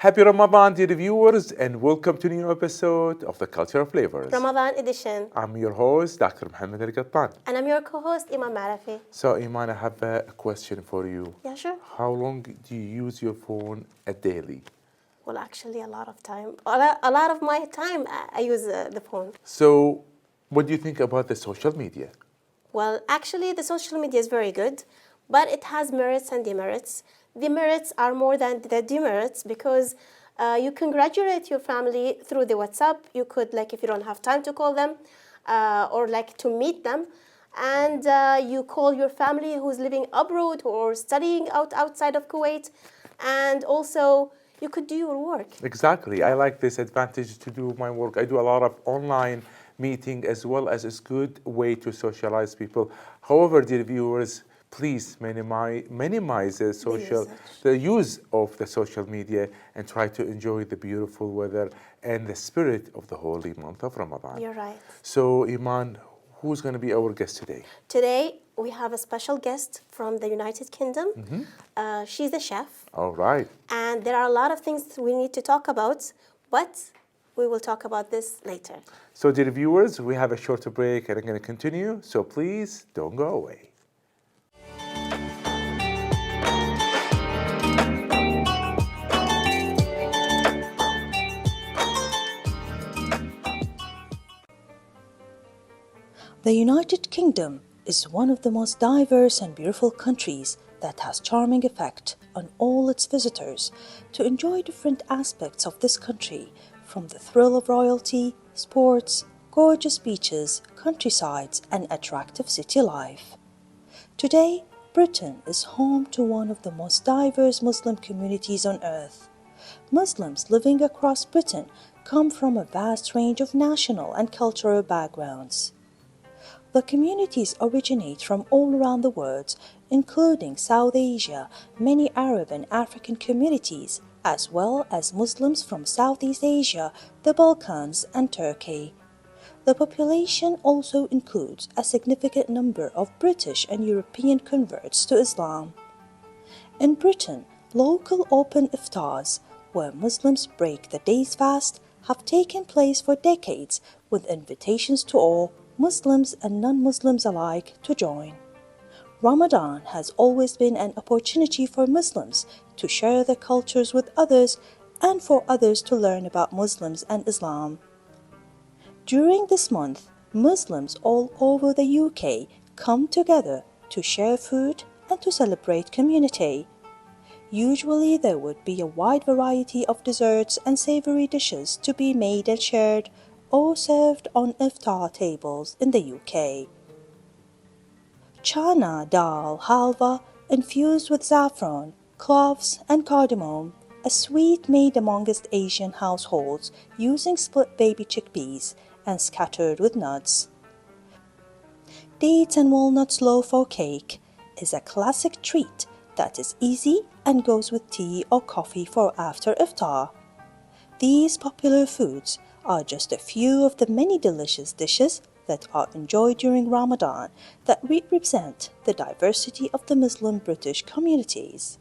Happy Ramadan, dear viewers, and welcome to a new episode of The Culture of Flavors. Ramadan Edition. I'm your host, Dr. Mohammad Al-Qattan. And I'm your co-host, Eman Marafi. So, Iman, I have a question for you. Yeah, sure. How long do you use your phone daily? Well, actually, a lot of time. A lot of my time, I use the phone. So, what do you think about the social media? Well, actually, the social media is very good, but it has merits and demerits. The merits are more than the demerits because you congratulate your family through the WhatsApp. You could, if you don't have time to call them or to meet them, and you call your family who's living abroad or studying outside of Kuwait, and also you could do your work. Exactly. I like this advantage to do my work. I do a lot of online meeting as well as it's a good way to socialize people. However, dear viewers, please minimize the use of the social media and try to enjoy the beautiful weather and the spirit of the holy month of Ramadan. You're right. So, Iman, who's going to be our guest today? Today, we have a special guest from the United Kingdom. She's a chef. All right. And there are a lot of things we need to talk about, but we will talk about this later. So, dear viewers, we have a short break and I'm going to continue. So, please don't go away. The United Kingdom is one of the most diverse and beautiful countries that has charming effect on all its visitors to enjoy different aspects of this country, from the thrill of royalty, sports, gorgeous beaches, countrysides, and attractive city life. Today, Britain is home to one of the most diverse Muslim communities on earth. Muslims living across Britain come from a vast range of national and cultural backgrounds. The communities originate from all around the world, including South Asia, many Arab and African communities, as well as Muslims from Southeast Asia, the Balkans, and Turkey. The population also includes a significant number of British and European converts to Islam. In Britain, local open iftars, where Muslims break the day's fast, have taken place for decades with invitations to all, Muslims and non-Muslims alike, to join. Ramadan has always been an opportunity for Muslims to share their cultures with others and for others to learn about Muslims and Islam. During this month, Muslims all over the UK come together to share food and to celebrate community. Usually there would be a wide variety of desserts and savory dishes to be made and shared or served on iftar tables in the UK. Chana dal halwa infused with saffron, cloves and cardamom, a sweet made amongst Asian households using split baby chickpeas and scattered with nuts. Dates and walnuts loaf or cake is a classic treat that is easy and goes with tea or coffee for after iftar. These popular foods are just a few of the many delicious dishes that are enjoyed during Ramadan that represent the diversity of the Muslim British communities.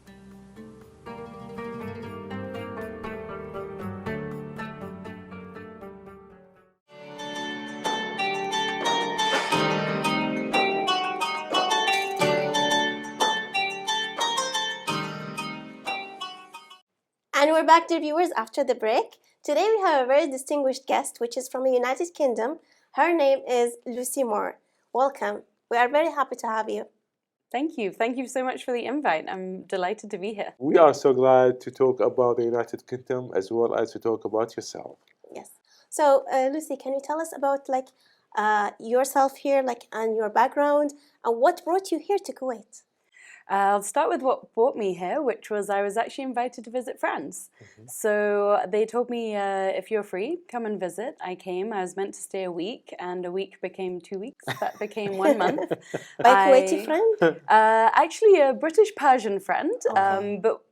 And we're back, dear viewers, after the break. Today we have a very distinguished guest, which is from the United Kingdom. Her name is Lucy Moore. Welcome. We are very happy to have you. Thank you. Thank you so much for the invite. I'm delighted to be here. We are so glad to talk about the United Kingdom as well as to talk about yourself. Yes. So, Lucy, can you tell us about yourself here, and your background, and what brought you here to Kuwait? I'll start with what brought me here, which was I was actually invited to visit friends. So they told me, if you're free, come and visit. I came. I was meant to stay a week, and a week became 2 weeks. That became 1 month. By Kuwaiti friend? Actually, a British-Persian friend, Okay. but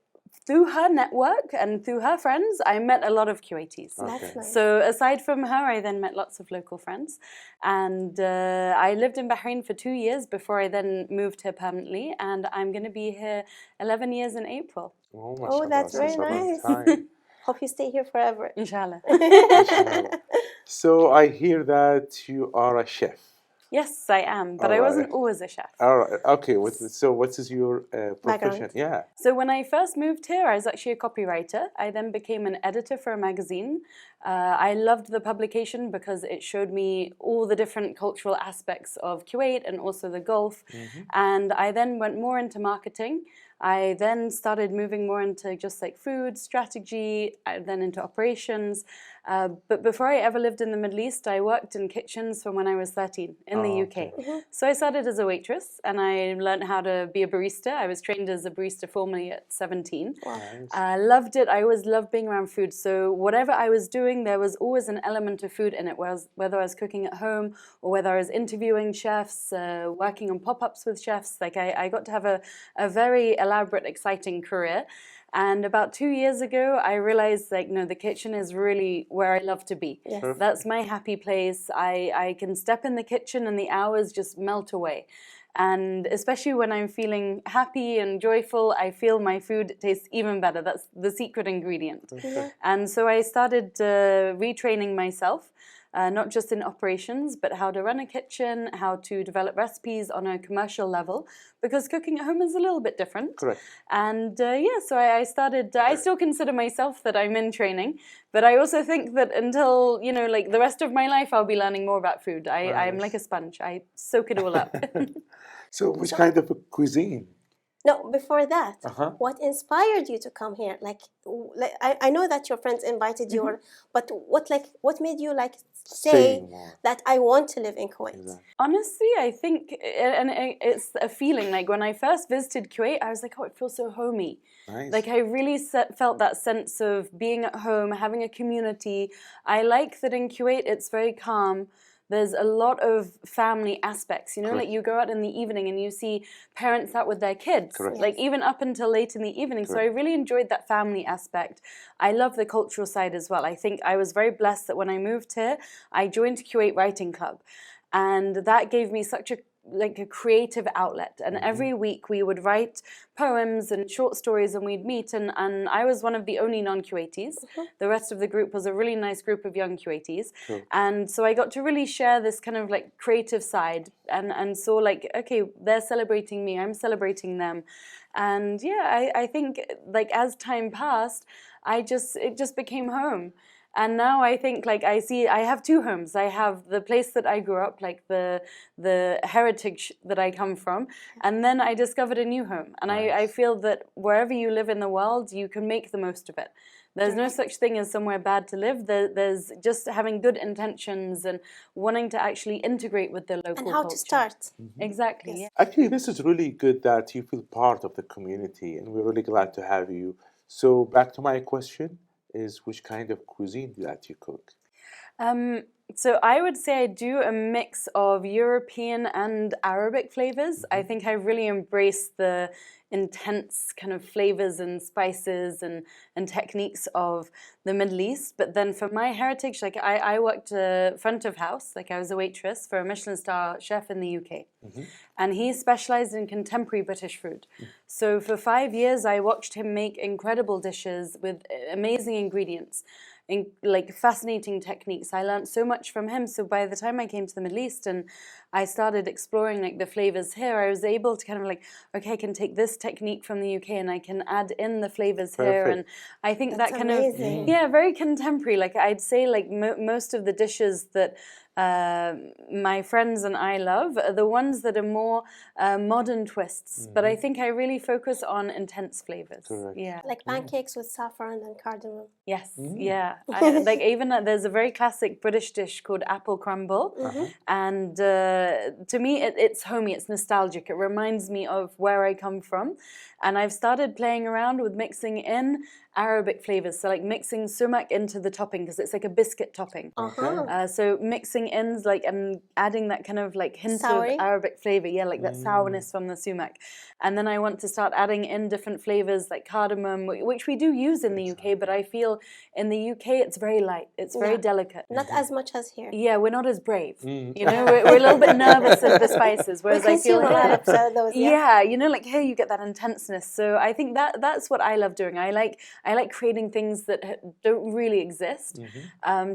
through her network and through her friends, I met a lot of Kuwaitis. That's nice. So aside from her, I then met lots of local friends. And I lived in Bahrain for 2 years before I then moved here permanently. And I'm going to be here 11 years in April. Oh, that's very nice. Hope you stay here forever. Inshallah. So I hear that you are a chef. Yes, I am, but All I wasn't right. always a chef. All right. Okay. So what is your profession? Background. Yeah. So when I first moved here, I was actually a copywriter. I then became an editor for a magazine. I loved the publication because it showed me all the different cultural aspects of Kuwait and also the Gulf. And I then went more into marketing. I then started moving more into just like food strategy, then into operations. But before I ever lived in the Middle East, I worked in kitchens from when I was 13 in the UK. So I started as a waitress and I learned how to be a barista. I was trained as a barista formally at 17. Nice. Loved it. I always loved being around food. So whatever I was doing, there was always an element of food in it, whether I was cooking at home or whether I was interviewing chefs, working on pop-ups with chefs. Like I got to have a very elaborate, exciting career. And about 2 years ago, I realized, like, no, the kitchen is really where I love to be. Yes. Perfect. That's my happy place. I can step in the kitchen and the hours just melt away. And especially when I'm feeling happy and joyful, I feel my food tastes even better. That's the secret ingredient. And so I started retraining myself. Not just in operations, but how to run a kitchen, how to develop recipes on a commercial level, because cooking at home is a little bit different. Correct. And so I started, I still consider myself that I'm in training, but I also think that until, like the rest of my life, I'll be learning more about food. I'm like a sponge. I soak it all up. So which kind of a cuisine? No, before that, Uh-huh. what inspired you to come here? Like I know that your friends invited you, but what made you say Staying more. that I want to live in Kuwait? Exactly. Honestly, I think, and it's a feeling, like when I first visited Kuwait, I was like, oh, it feels so homey. Nice. Like I really felt that sense of being at home, having a community. I like that in Kuwait, it's very calm. There's a lot of family aspects, like you go out in the evening and you see parents out with their kids, Correct. like even up until late in the evening. So I really enjoyed that family aspect. I love the cultural side as well. I think I was very blessed that when I moved here, I joined Kuwait Writing Club. And that gave me such a creative outlet. And every week we would write poems and short stories and we'd meet. And I was one of the only non-Kuwaitis. The rest of the group was a really nice group of young Kuwaitis. And so I got to really share this kind of like creative side and saw like, okay, they're celebrating me, I'm celebrating them. And yeah, I think like as time passed, it just became home. And now I think like I have two homes. I have the place that I grew up, like the heritage that I come from, and then I discovered a new home. And I feel that wherever you live in the world, you can make the most of it. There's no such thing as somewhere bad to live. There's just having good intentions and wanting to actually integrate with the local And how culture. to start? Exactly. Yeah. Actually, this is really good that you feel part of the community, and we're really glad to have you. So back to my question is, which kind of cuisine that you cook? So I would say I do a mix of European and Arabic flavors. I think I really embrace the intense kind of flavors and spices and techniques of the Middle East. But then for my heritage, like I worked front of house, like I was a waitress for a Michelin star chef in the UK. And he specialized in contemporary British food. So for 5 years, I watched him make incredible dishes with amazing ingredients. Like fascinating techniques. I learned so much from him. So by the time I came to the Middle East and I started exploring like the flavors here, I was able to kind of like, okay, I can take this technique from the UK and I can add in the flavors here. And I think That's that kind amazing. of, yeah, very contemporary. Like I'd say like most of the dishes that my friends and I love are the ones that are more modern twists. But I think I really focus on intense flavors. Correct. Yeah. Like pancakes with saffron and cardamom. Yes, yeah. Like even there's a very classic British dish called apple crumble, and to me it's homey, it's nostalgic. It reminds me of where I come from, and I've started playing around with mixing in Arabic flavors, so like mixing sumac into the topping because it's like a biscuit topping. So mixing in like and adding that kind of like hint Soury? of Arabic flavor, yeah, like that sourness from the sumac. And then I want to start adding in different flavors like cardamom, which we do use in the UK, but I feel in the UK it's very light, it's very delicate. Not as much as here. Yeah, we're not as brave. You know, we're a little bit nervous of the spices, whereas I feel consume a lot here, of those, yeah, you know, like here you get that intenseness. So I think that's what I love doing. I like creating things that don't really exist,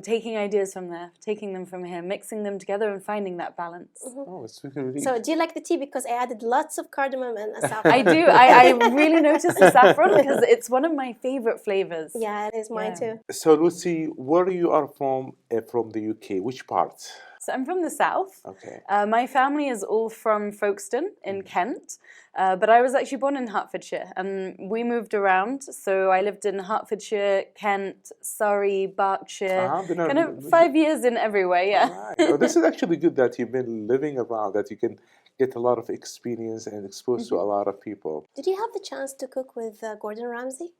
taking ideas from there, taking them from here, mixing them together and finding that balance. Oh, it's really. So do you like the tea? Because I added lots of cardamom and saffron. I do. I really noticed the saffron because it's one of my favorite flavors. Yeah, it is mine too. So, Lucy, where you are from the UK? Which part? So I'm from the south. Okay. My family is all from Folkestone in Kent, but I was actually born in Hertfordshire and we moved around. So I lived in Hertfordshire, Kent, Surrey, Berkshire, kind of 5 years in everywhere, yeah. Right. Oh, this is actually good that you've been living around, that you can get a lot of experience and exposed to a lot of people. Did you have the chance to cook with Gordon Ramsay?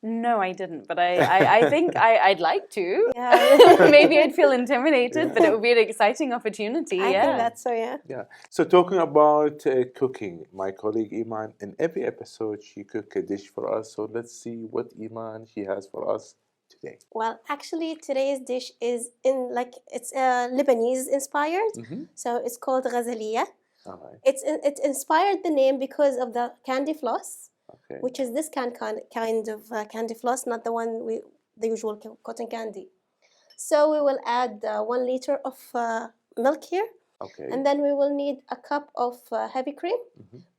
No, I didn't, but I think I'd like to. Yeah. Maybe I'd feel intimidated, but it would be an exciting opportunity, I think that's so, yeah. Yeah. So talking about cooking, my colleague Eman, in every episode she cook a dish for us. So let's see what Eman she has for us today. Well, actually, today's dish is it's Lebanese inspired. So it's called ghazaliya. All right. It inspired the name because of the candy floss. Okay. Which is this kind of candy floss, not the one the usual cotton candy. So we will add 1 liter of milk here, Okay. and then we will need a cup of heavy cream,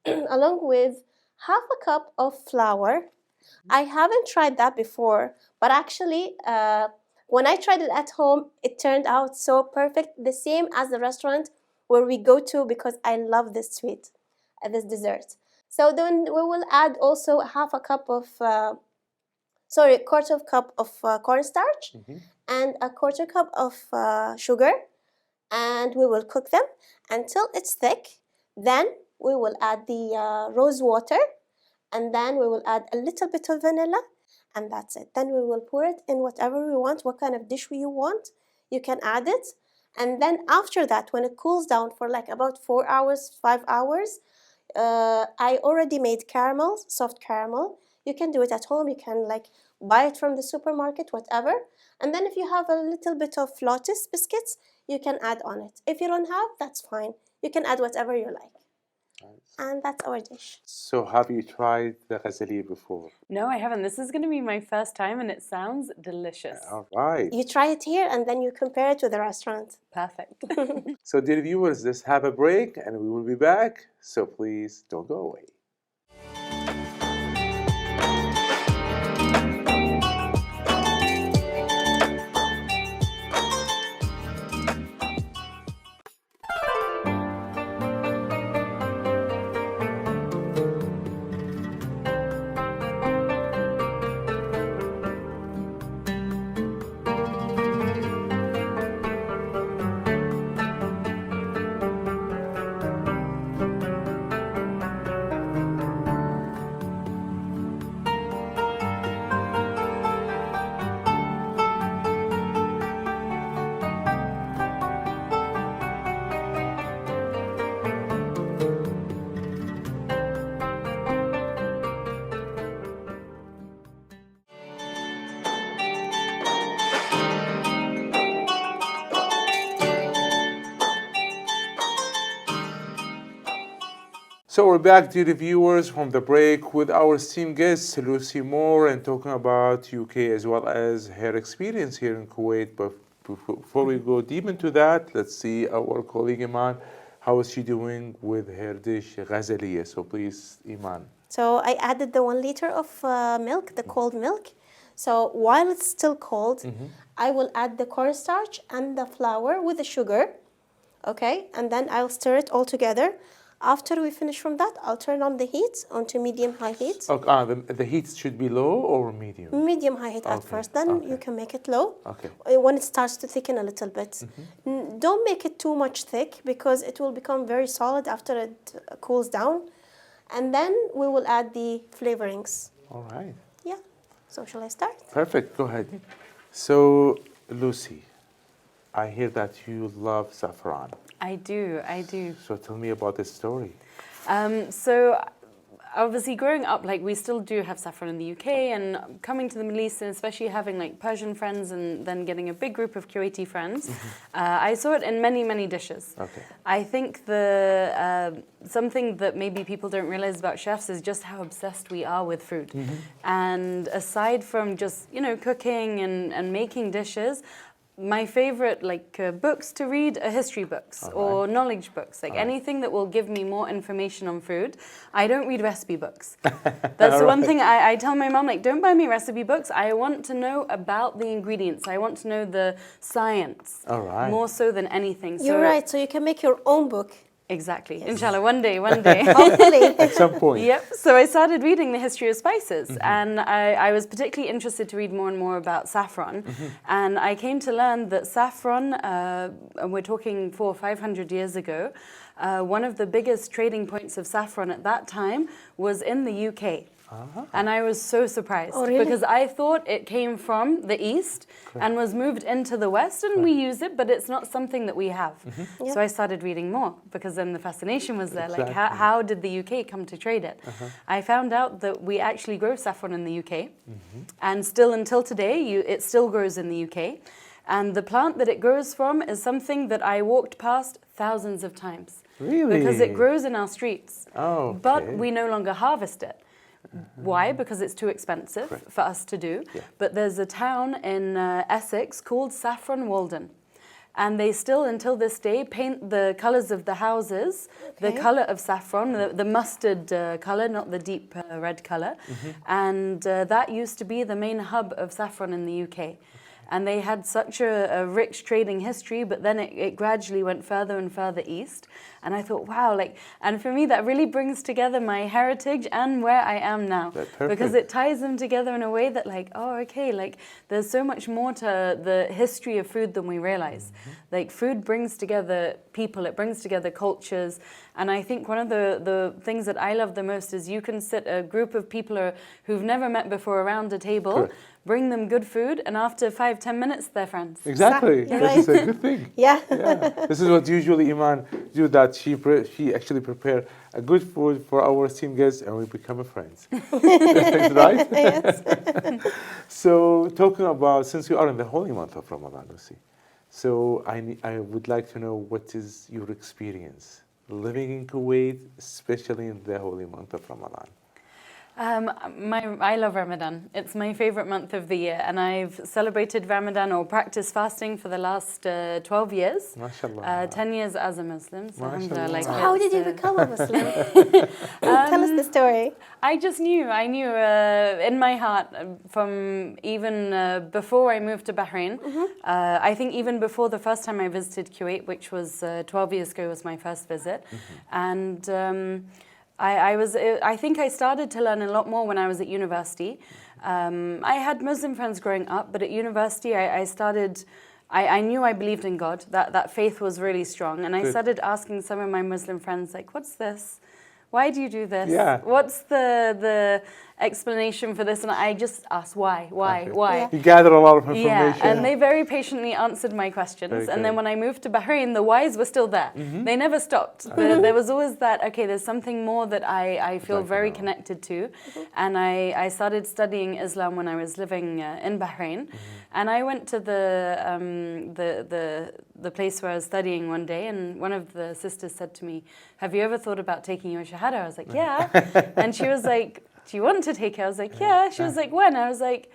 along with half a cup of flour. I haven't tried that before, but actually, when I tried it at home, it turned out so perfect, the same as the restaurant where we go to, because I love this sweet, this dessert. So then we will add also half a cup of, quarter of cup of cornstarch and a quarter cup of sugar, and we will cook them until it's thick. Then we will add the rose water, and then we will add a little bit of vanilla, and that's it. Then we will pour it in whatever we want, what kind of dish you want, you can add it. And then after that, when it cools down for like about 4 hours, 5 hours, I already made caramel, soft caramel. You can do it at home. You can like buy it from the supermarket, whatever. And then if you have a little bit of Lotus biscuits, you can add on it. If you don't have, that's fine. You can add whatever you like. Nice. And that's our dish. So have you tried the ghazaliya before? No, I haven't. This is going to be my first time and it sounds delicious. All right. You try it here and then you compare it to the restaurant. Perfect. So dear viewers, let's have a break and we will be back. So please don't go away. So we're back, dear viewers, from the break with our esteemed guest, Lucy Moore, and talking about UK as well as her experience here in Kuwait. But before we go deep into that, let's see our colleague Eman, how is she doing with her dish, ghazaliya? So please, Eman. So I added the 1 liter of milk, the cold milk. So while it's still cold, I will add the cornstarch and the flour with the sugar. Okay, and then I'll stir it all together. After we finish from that, I'll turn on the heat onto medium-high heat. Okay, the heat should be low or medium? Medium-high heat at first, then you can make it low. Okay. When it starts to thicken a little bit. Don't make it too much thick because it will become very solid after it cools down. And then we will add the flavorings. All right. Yeah. So shall I start? Perfect, go ahead. So, Lucy, I hear that you love saffron. I do. So tell me about this story. So obviously growing up, like we still do have saffron in the UK, and coming to the Middle East, and especially having like Persian friends and then getting a big group of Kuwaiti friends, I saw it in many, many dishes. Okay. I think something that maybe people don't realize about chefs is just how obsessed we are with food. And aside from just, you know, cooking and making dishes, my favorite books to read are history books or knowledge books, like anything that will give me more information on food. I don't read recipe books. That's the one thing I tell my mom, like, don't buy me recipe books. I want to know about the ingredients. I want to know the science more so than anything. You're right, so you can make your own book. Exactly. Inshallah, one day. Hopefully. At some point. Yep. So I started reading the history of spices, and I was particularly interested to read more and more about saffron. And I came to learn that saffron, and we're talking 400 or 500 years ago, one of the biggest trading points of saffron at that time was in the UK. And I was so surprised because I thought it came from the east and was moved into the west, and we use it, but it's not something that we have. So I started reading more because then the fascination was there. Like, how did the UK come to trade it? I found out that we actually grow saffron in the UK, and still until today, it still grows in the UK. And the plant that it grows from is something that I walked past thousands of times. Really? Because it grows in our streets. Oh, okay. But we no longer harvest it. Why? Because it's too expensive for us to do. But there's a town in Essex called Saffron Walden. And they still, until this day, paint the colours of the houses, the colour of saffron, the mustard colour, not the deep red colour. And that used to be the main hub of saffron in the UK. And they had such a rich trading history, but then it gradually went further and further east. And I thought, wow, and for me, that really brings together my heritage and where I am now. Because it ties them together in a way that there's so much more to the history of food than we realize. Like, food brings together people, it brings together cultures. And I think one of the things that I love the most is you can sit a group of people who've never met before around a table, bring them good food, and after 5-10 minutes, they're friends. Exactly. This is a good thing. Yeah. This is what usually Eman do, that she actually prepare a good food for our esteemed guests, and we become friends. Right? Yes. So talking about, since we are in the holy month of Ramadan, Lucy, so I would like to know, what is your experience living in Kuwait, especially in the holy month of Ramadan? I love Ramadan. It's my favorite month of the year, and I've celebrated Ramadan or practiced fasting for the last 12 years. MashaAllah. 10 years as a Muslim. So MashaAllah. So how did you become a Muslim? Tell us the story. I just knew. I knew in my heart from even before I moved to Bahrain. I think even before the first time I visited Kuwait, which was 12 years ago, was my first visit. And I think I started to learn a lot more when I was at university. I had Muslim friends growing up, but at university I knew I believed in God, that faith was really strong. And I started asking some of my Muslim friends, like, what's this? Why do you do this? What's the explanation for this? And I just asked why? Yeah. You gather a lot of information. Yeah, and they very patiently answered my questions. And then when I moved to Bahrain, the whys were still there. They never stopped. There was always that, okay, there's something more that I feel very connected to. And I started studying Islam when I was living in Bahrain. And I went to the place where I was studying one day, and one of the sisters said to me, have you ever thought about taking your Shahada? I was like, yeah. And she was like, do you want to take it? I was like, yeah. She was like, when? I was like,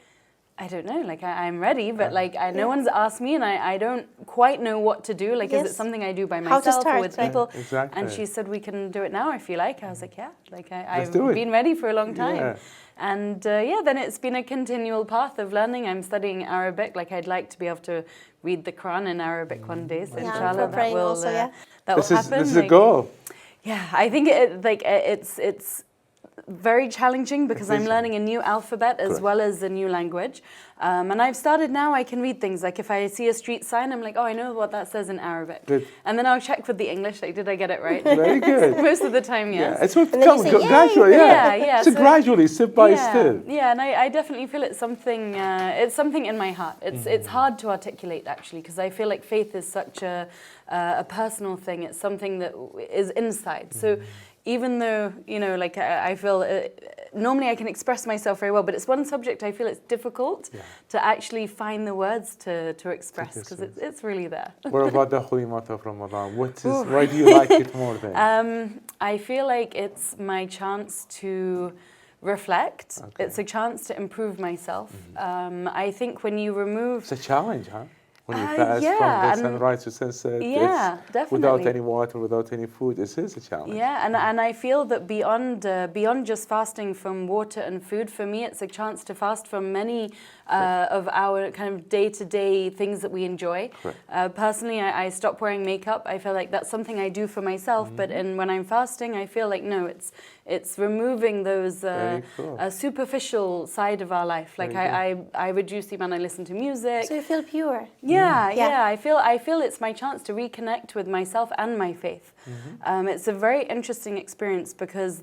I don't know, I'm ready, but no one's asked me, and I don't quite know what to do. Is it something I do by myself or with people? Exactly. And she said, we can do it now if you like. I was like, yeah, I've been ready for a long time. Yeah. And then it's been a continual path of learning. I'm studying Arabic. I'd like to be able to read the Quran in Arabic one day. So inshallah, that will happen. This is a goal. Yeah, I think it's very challenging because I'm learning a new alphabet as well as a new language. And I've started now, I can read things. If I see a street sign, I'm like, oh, I know what that says in Arabic. Good. And then I'll check with the English, did I get it right? Very good. Most of the time, yes. Yeah, it's what comes gradually. Yeah. So gradually, step by step. Yeah, and I definitely feel it's something in my heart. It's hard to articulate, actually, because I feel like faith is such a personal thing. It's something that is inside. So even though, you know, like I feel normally I can express myself very well, but it's one subject I feel it's difficult to actually find the words to express, because it's really there. What about the holy month of Ramadan? Why do you like it more than? I feel like it's my chance to reflect. Okay. It's a chance to improve myself. I think when you remove... It's a challenge, huh? When you fast from the sunrise to sunset, definitely. without any water, without any food, it is a challenge. Yeah, and I feel that beyond just fasting from water and food, for me it's a chance to fast from many of our kind of day-to-day things that we enjoy. Personally, I stopped wearing makeup. I feel like that's something I do for myself, but when I'm fasting, I feel like, no, it's removing those superficial side of our life. Like I reduce the amount I listen to music. So you feel pure. Yeah. I feel it's my chance to reconnect with myself and my faith. It's a very interesting experience, because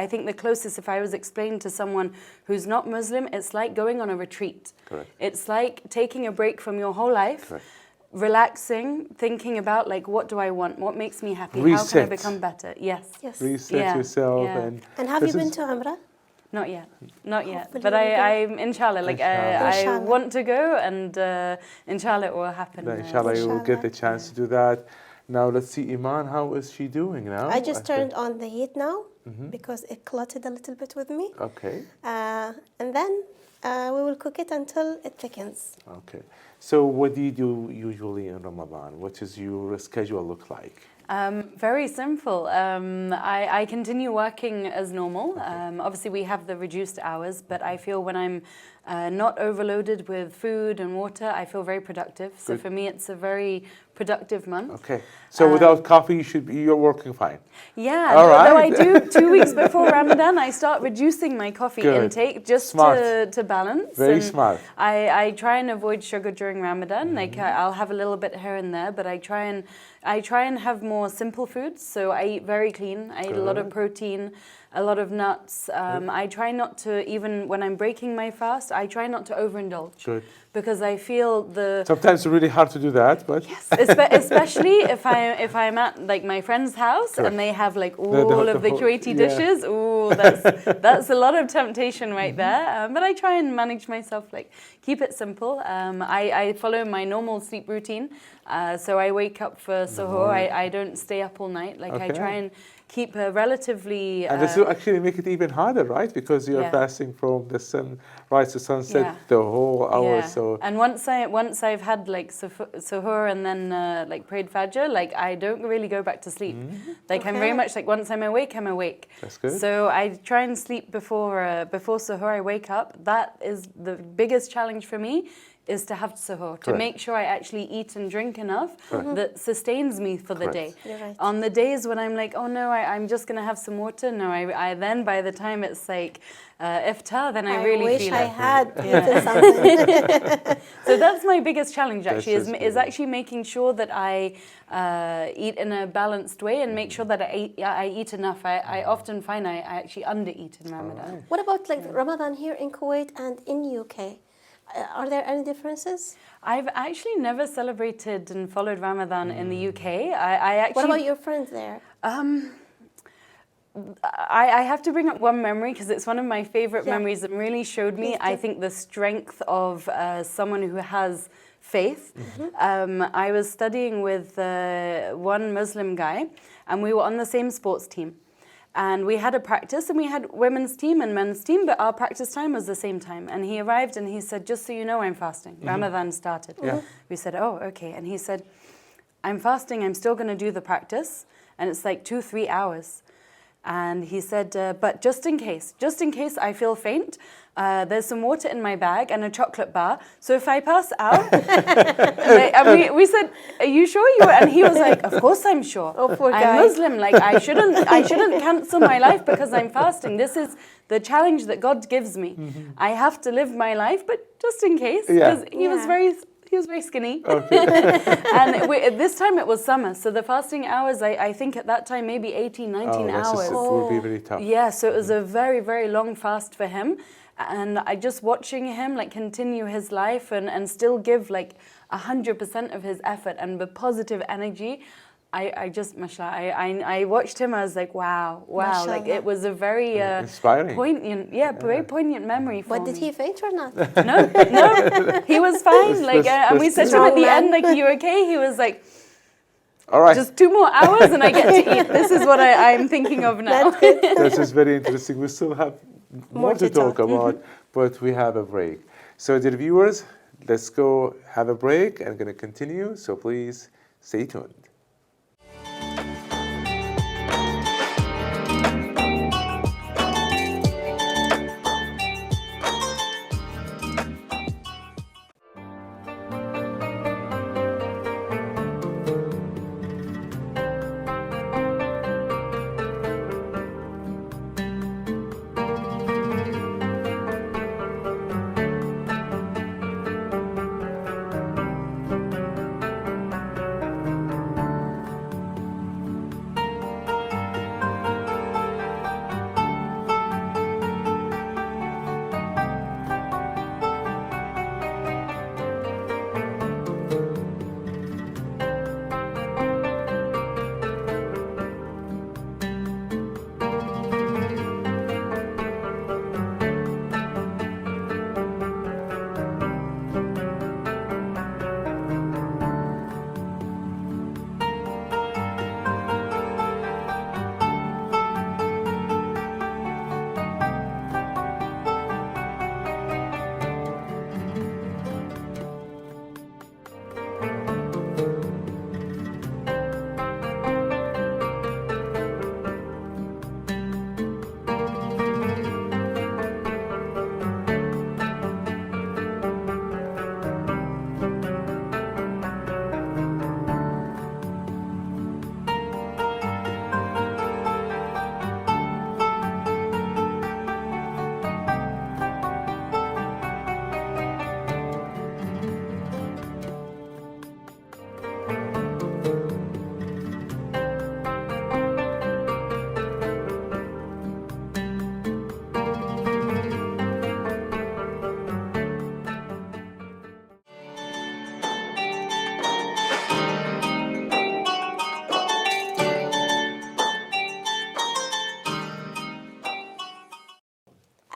I think the closest, if I was explaining to someone who's not Muslim, it's like going on a retreat. Correct. It's like taking a break from your whole life. Correct. Relaxing, thinking about like, what do I want? What makes me happy? Reset. How can I become better? Yes. Reset yourself. Yeah. And have you been to Umrah? Not yet. Hopefully But I'm inshallah. Like I want to go, and inshallah it will happen. Inshallah, you will get the chance to do that. Now let's see, Eman, how is she doing now? I just turned on the heat now because it clotted a little bit with me. Okay. And then we will cook it until it thickens. Okay. So what do you do usually in Ramadan? What does your schedule look like? Very simple. I continue working as normal. Obviously, we have the reduced hours, but I feel when I'm not overloaded with food and water, I feel very productive. So Good. for me, it's a very productive month. Okay. So without coffee, you're working fine. Yeah. All right. Though I do 2 weeks before Ramadan, I start reducing my coffee intake just to balance. Very and smart. I try and avoid sugar during Ramadan. Like I'll have a little bit here and there, but I try and have more simple foods. So I eat very clean. I eat a lot of protein, a lot of nuts. I try not to, even when I'm breaking my fast, I try not to overindulge. Good. Because I feel sometimes it's really hard to do that, but yes, especially if I'm at like my friend's house and they have like all of the Kuwaiti dishes. Ooh, that's a lot of temptation right there. But I try and manage myself, like keep it simple. I follow my normal sleep routine, so I wake up for suhoor. I don't stay up all night. Like I try and keep a relatively... and this will actually make it even harder, right? Because you're fasting from the sunrise to sunset the whole hour. So and once I've had like suhoor and then like prayed fajr, like I don't really go back to sleep. Like I'm very much like, once I'm awake, I'm awake. That's good. So I try and sleep before suhoor. I wake up. That is the biggest challenge for me, is to have suhoor, to make sure I actually eat and drink enough that sustains me for the day. You're right. On the days when I'm like, oh no, I'm just going to have some water, no, I then by the time it's like iftar, then I really feel it. I had eaten something. So that's my biggest challenge actually, is actually making sure that I eat in a balanced way and make sure that I eat enough. I often find I actually under-eat in Ramadan. What about like Ramadan here in Kuwait and in UK? Are there any differences? I've actually never celebrated and followed Ramadan in the UK. I actually. What about your friends there? I have to bring up one memory because it's one of my favorite memories and really showed me, I think, the strength of someone who has faith. I was studying with one Muslim guy, and we were on the same sports team. And we had a practice, and we had women's team and men's team, but our practice time was the same time. And he arrived and he said, just so you know, I'm fasting. Ramadan started. We said, oh, okay. And he said, I'm fasting, I'm still going to do the practice. And it's like 2-3 hours. And he said, but just in case I feel faint, there's some water in my bag and a chocolate bar. So if I pass out, and we said, are you sure you? And he was like, of course I'm sure. Oh, poor guy. I'm Muslim. Like I shouldn't cancel my life because I'm fasting. This is the challenge that God gives me. I have to live my life, but just in case, because he was very skinny. And this time it was summer, so the fasting hours, I think at that time maybe 18, 19 hours. It would be really tough. Yeah, so it was a very, very long fast for him. And I just watching him like continue his life and still give like 100% of his effort and with positive energy, I just, mashallah, I watched him, I was like, wow, like Mashallah. it was a very Inspiring. poignant, very poignant memory for But me. did he faint or not? No, he was fine. And we said to him at the end, like, "Are you okay?" He was like, All right. "Just 2 more hours and I get to eat." This is what I'm thinking of now. This is very interesting. We still have more to talk about, but we have a break. So, dear viewers, let's go have a break and going to continue. So, please stay tuned.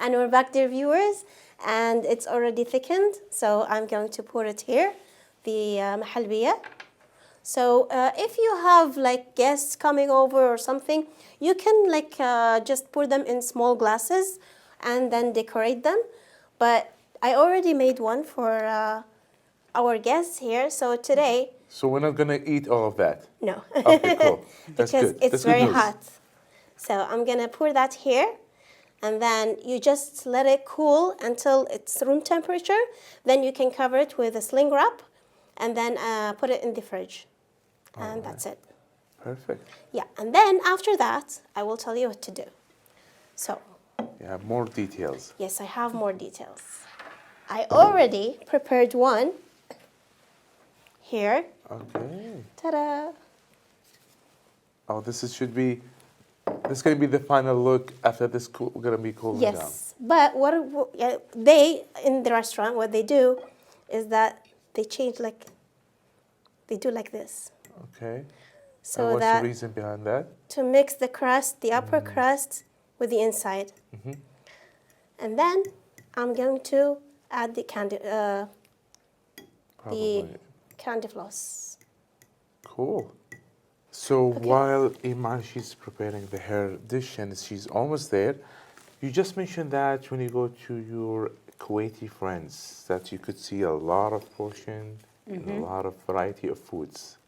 And we're back, dear viewers, and it's already thickened, so I'm going to pour it here, the mahalbiya. So if you have like guests coming over or something, you can like just pour them in small glasses and then decorate them. But I already made one for our guests here, so today. So we're not gonna eat all of that. No. Okay, cool. That's because good. it's That's good very news. hot. So I'm gonna pour that here, and then you just let it cool until it's room temperature. Then you can cover it with a sling wrap, and then put it in the fridge, and that's it. Perfect. Yeah, and then after that, I will tell you what to do. So, You have more details. yes, I have more details. I already prepared one here. Okay. Ta-da! Oh, this is, should be. This is gonna be the final look after this. We're gonna be cooling down. Yes, but what they in the restaurant, what they do is that they change like they do like this. Okay. So and what's that the reason behind that? to mix the crust, the upper crust with the inside, and then I'm going to add the Probably. candy floss. Cool. So while Eman, she's preparing the her dish and she's almost there, you just mentioned that when you go to your Kuwaiti friends that you could see a lot of portion and a lot of variety of foods.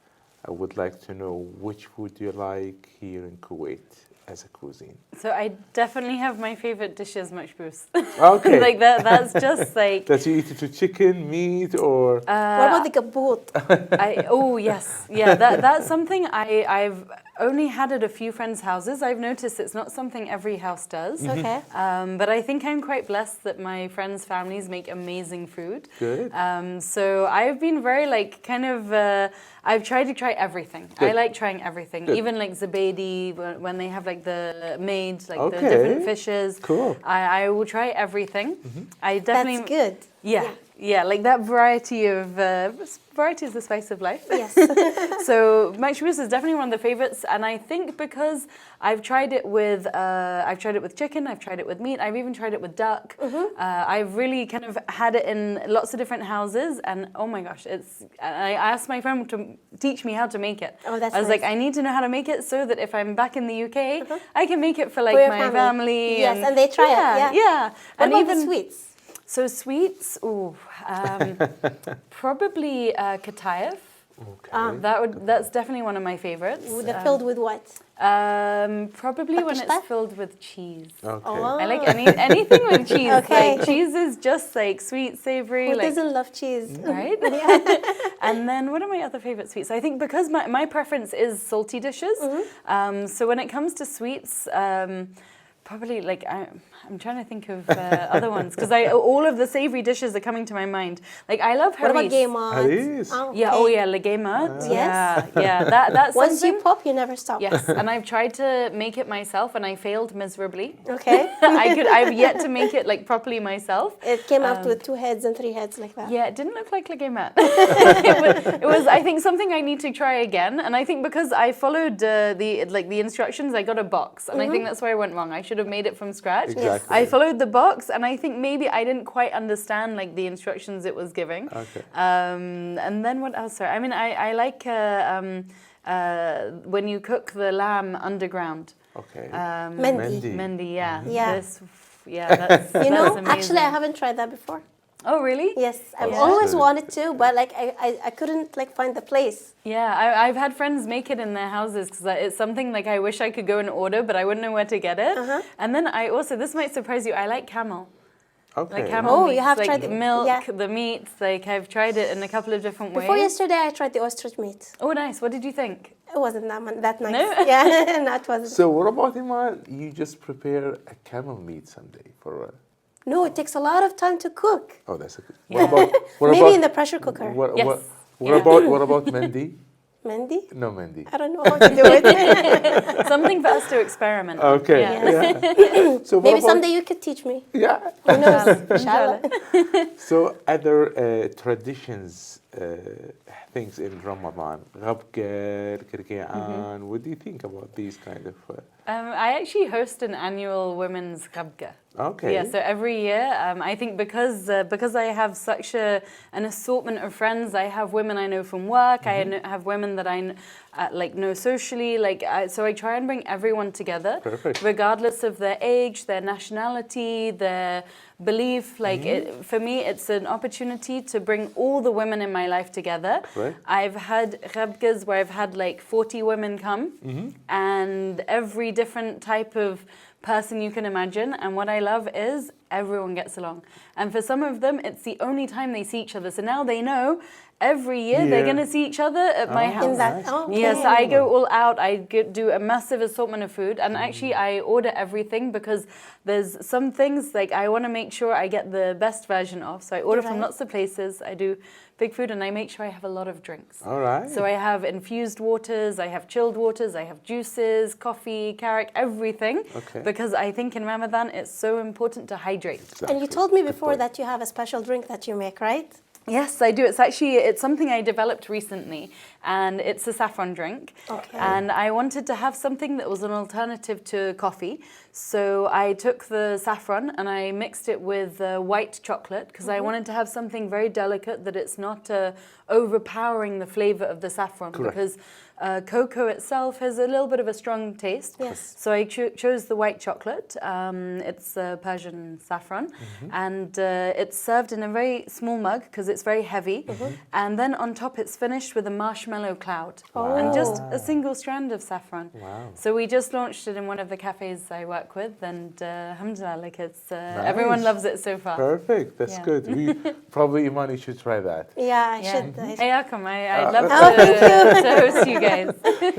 I would like to know which food you like here in Kuwait as a cuisine. So I definitely have my favorite dishes, Mashboos. Okay. Like that's just like. That you eat it with chicken, meat, or What about the kaboot? Oh yes, yeah. That's something I've only had at a few friends' houses. I've noticed it's not something every house does. Okay. But I think I'm quite blessed that my friends' families make amazing food. Good. So I've been very like kind of. I've tried to try everything. Good. I like trying everything, Good. even like zabeidi when they have like the made like the Okay. different fishes. Cool. I will try everything. I definitely. That's good. Yeah, Yeah, like that variety of variety is the spice of life. Yes. So makshbous is definitely one of the favorites, and I think because I've tried it with chicken, I've tried it with meat, I've even tried it with duck. I've really kind of had it in lots of different houses, and oh my gosh, I asked my friend to teach me how to make it. Oh, that's I was nice. like, I need to know how to make it so that if I'm back in the UK, I can make it for like For your my family. Yes, and they try it. Yeah. What And about even the sweets? so sweets, probably Katayev. Okay. That's definitely one of my favorites. They're filled with what? Probably when Pakishta? it's filled with cheese. Okay. Oh. I like anything with cheese. Okay. Like cheese is just like sweet, savory. Who like, doesn't love cheese? right? And then what are my other favorite sweets? I think because my preference is salty dishes. So when it comes to sweets, probably like I'm trying to think of other ones because all of the savory dishes are coming to my mind. Like I love What about haris. Gaymon? Haris? Yeah. Oh yeah, legemat. Yes. Yeah. That's Once something. you pop, you never stop. Yes, and I've tried to make it myself, and I failed miserably. Okay. I've yet to make it like properly myself. It came out with 2 heads and 3 heads like that. Yeah, it didn't look like legemat. it was, I think, something I need to try again. And I think because I followed the instructions, I got a box, and I think that's where I went wrong. I should have made it from scratch. Exactly. I followed the box, and I think maybe I didn't quite understand like the instructions it was giving. Okay. And then what else? Sorry, I mean, I like when you cook the lamb underground. Okay. Mendi. Mendi, yeah. Yeah. That's You know, that's actually, I amazing. haven't tried that before. Oh, really? Yes, I've Yeah. always Good. wanted to, but like I couldn't like find the place. Yeah, I've had friends make it in their houses because it's something like I wish I could go and order, but I wouldn't know where to get it. And then I also, this might surprise you, I like camel. Okay. Like camel Oh, meats, you have like tried it. milk, Yeah. the meats. Like I've tried it in a couple of different Before ways. yesterday, I tried the ostrich meat. Oh, nice. What did you think? It wasn't that nice. No? Yeah, that wasn't. So what about Iman? You just prepare a camel meat someday for. No, it takes a lot of time to cook. Oh, that's a good. Yeah. What Maybe about in the pressure cooker. What, Yes. what about Mendi? Mendi? No Mendi. I don't know how to do it. Something for us to experiment. Okay. Yeah. Yeah. So what Maybe about, someday you could teach me. Yeah. Who knows? Inshallah. So other traditions, things in Ramadan, Ghabgar, Kirki'an. What do you think about these kind of? I actually host an annual women's ghabga. Okay. Yeah, so every year, I think because I have such an assortment of friends, I have women I know from work, I have women that I know socially, so I try and bring everyone together, Perfect. regardless of their age, their nationality, their belief. For me, it's an opportunity to bring all the women in my life together. Right. I've had ghabgas where I've had like 40 women come, and every different type of person you can imagine, and what I love is everyone gets along, and for some of them it's the only time they see each other, so now they know every year they're going to see each other at my house. In that, okay. Yes, I go all out. I do a massive assortment of food, and actually I order everything because there's some things like I want to make sure I get the best version of, so I order from Right. lots of places. I do big food, and I make sure I have a lot of drinks. All right. So I have infused waters, I have chilled waters, I have juices, coffee, carrot, everything. Okay. Because I think in Ramadan it's so important to hydrate. And you told me before that you have a special drink that you make, right? Yes, I do. It's something I developed recently, and it's a saffron drink. Okay. And I wanted to have something that was an alternative to coffee. So I took the saffron and I mixed it with white chocolate because I wanted to have something very delicate, that it's not overpowering the flavor of the saffron. Correct. Because cocoa itself has a little bit of a strong taste. Yes. So I chose the white chocolate. It's Persian saffron, and it's served in a very small mug because it's very heavy. And then on top, it's finished with a marshmallow cloud and just a single strand of saffron. Wow. So we just launched it in one of the cafes I work with, and alhamdulillah, everyone loves it so far. Perfect. That's Yeah. good. We probably Imani should try that. Yeah, I should. Ayakum, I'd love thank to host you guys.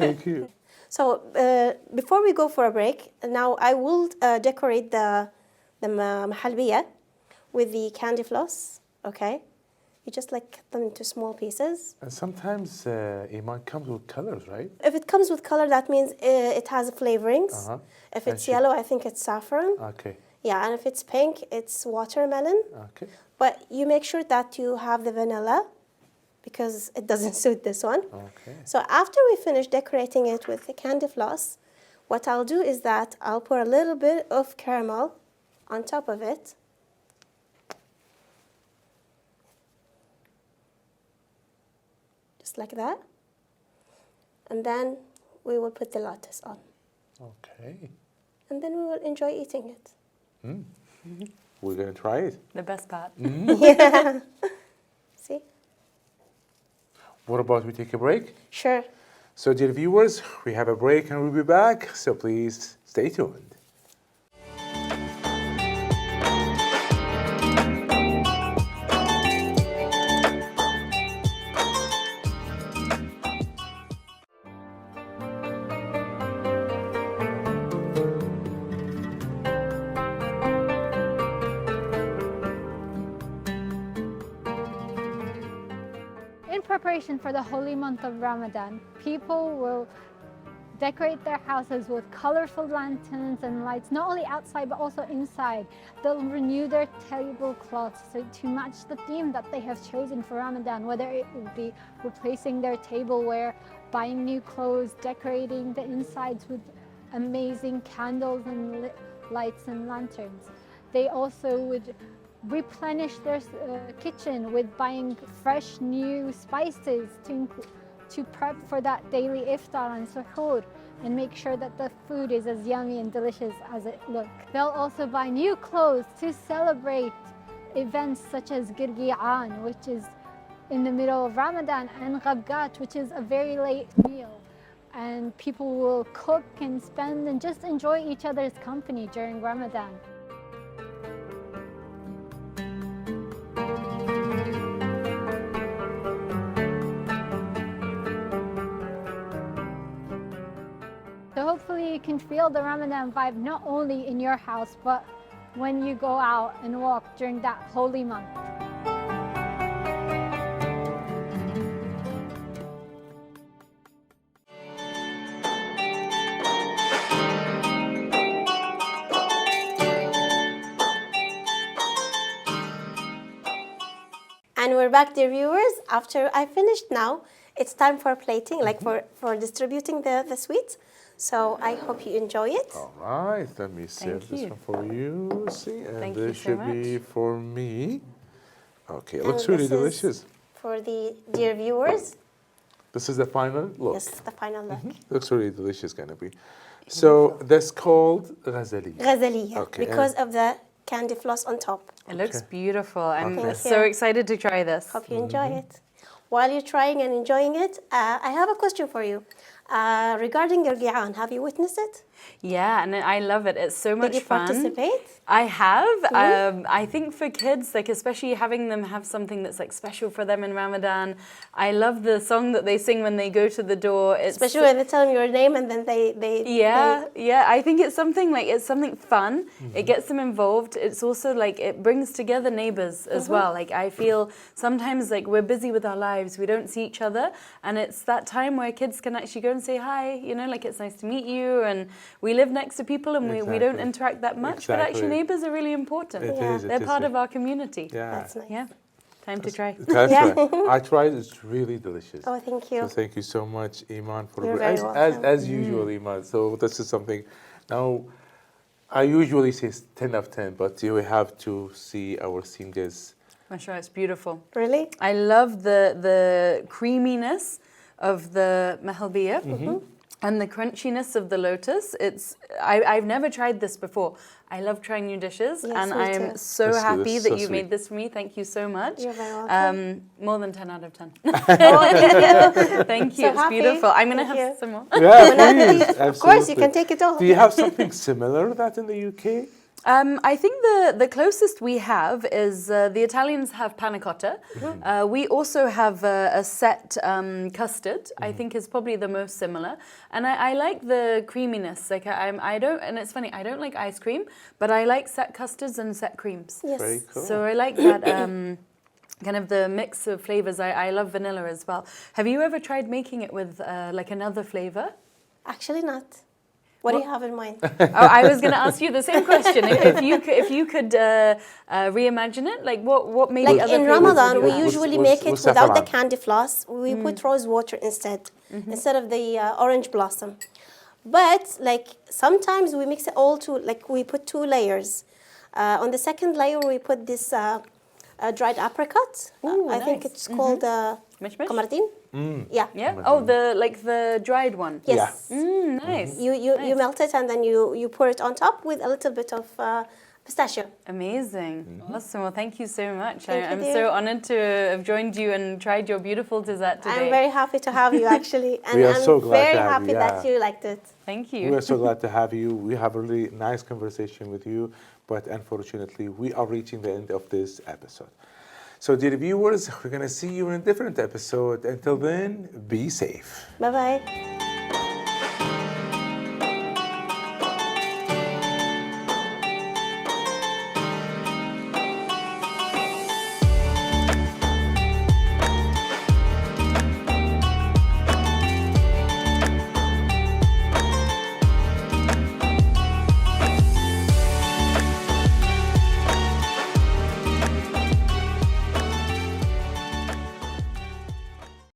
Thank you. So before we go for a break, now I will decorate the mahalbiya with the candy floss. Okay, you just like cut them into small pieces. And sometimes Iman comes with colors, right? If it comes with color, that means it has flavorings. If it's And yellow, I think it's saffron. Okay. Yeah, and if it's pink, it's watermelon. Okay. But you make sure that you have the vanilla because it doesn't suit this one. Okay. So after we finish decorating it with the candy floss, what I'll do is that I'll pour a little bit of caramel on top of it. Just like that. And then we will put the lattice on. Okay. And then we will enjoy eating it. We're going to try it. The best part. Yeah. See? What about we take a break? Sure. So, dear viewers, we have a break and we'll be back. So, please stay tuned. In preparation for the holy month of Ramadan, people will decorate their houses with colorful lanterns and lights, not only outside but also inside. They'll renew their tablecloths to match the theme that they have chosen for Ramadan, whether it would be replacing their tableware, buying new clothes, decorating the insides with amazing candles and lights and lanterns. They also would replenish their kitchen with buying fresh new spices to prep for that daily iftar and suhoor and make sure that the food is as yummy and delicious as it looks. They'll also buy new clothes to celebrate events such as Girgi'an, which is in the middle of Ramadan, and Ghabgat, which is a very late meal. And people will cook and spend and just enjoy each other's company during Ramadan. So hopefully you can feel the Ramadan vibe not only in your house, but when you go out and walk during that holy month. And we're back, dear viewers. After I finished now, it's time for plating, like for distributing the sweets. So I hope you enjoy it. All right, let me serve this you. one for you. See, and Thank you this so should be much. for me. Okay, it And looks really this is delicious. For the dear viewers, This is the final look. yes, the final look. Looks really delicious, gonna be. So that's called ghazali. Ghazaliya, Okay, because of the candy floss on top. It looks beautiful. I'm Thank so you. excited to try this. Hope you enjoy it. While you're trying and enjoying it, I have a question for you. Regarding Girgi'an, have you witnessed it? Yeah, and I love it. It's so much Did you fun. participate? I have. I think for kids, like especially having them have something that's like special for them in Ramadan. I love the song that they sing when they go to the door. It's Especially when they tell them your name and then yeah. I think it's something fun. It gets them involved. It's also like it brings together neighbors as well. Like I feel sometimes like we're busy with our lives, we don't see each other, and it's that time where kids can actually go and say hi. You know, like it's nice to meet you, and we live next to people and we don't Exactly. interact that much. But actually, Exactly. neighbors are really important. It Yeah. is, it They're is part really- of our community. Yeah. That's nice. Yeah. Time to try. That's Yeah. right. I tried. It's really delicious. Oh, thank you. So thank you so much, Eman, for You're very as welcome. as usual, Eman. So this is something. Now, I usually say 10 of 10, but you have to see our singers. I'm sure it's beautiful. Really? I love the creaminess of the mahalbiya and the crunchiness of the lotus. I've never tried this before. I love trying new dishes, Yes, and me I'm too. so That's good. happy That's that so you sweet. made this for me. Thank you so much. You're very welcome. More than 10 out of 10. Oh, thank you. Thank you. So It's happy. beautiful. I'm going to Thank have you. some more. Yeah, please. Absolutely. Of course, you can take it all. Do you have something similar to that in the UK? I think the closest we have is the Italians have panna cotta. We also have a set custard. I think is probably the most similar, and I like the creaminess. Like I don't, and it's funny, I don't like ice cream, but I like set custards and set creams. Yes. Very cool. So I like that kind of the mix of flavors. I love vanilla as well. Have you ever tried making it with like another flavor? Actually not. What do you have in mind? Oh, I was going to ask you the same question. If you could reimagine it, like what maybe Like other in flavors Ramadan, would we you have? usually With- make it with without the saffron. candy floss. We put rose water instead of the orange blossom. But like sometimes we mix it all to like we put 2 layers. On the second layer, we put this dried apricot. Ooh, I think nice. it's called Mishmash? kamardin. Yeah. Yeah. Oh, the dried one. Yes. Nice. You melt it and then you pour it on top with a little bit of pistachio. Amazing. Awesome. Well, thank you so much. Thank you, I'm dear. so honored to have joined you and tried your beautiful dessert today. I'm very happy to have you actually, and We are I'm so glad very to have happy you, that yeah. you liked it. Thank you. We are so glad to have you. We have a really nice conversation with you, but unfortunately, we are reaching the end of this episode. So, dear viewers, we're going to see you in a different episode. Until then, be safe. Bye bye.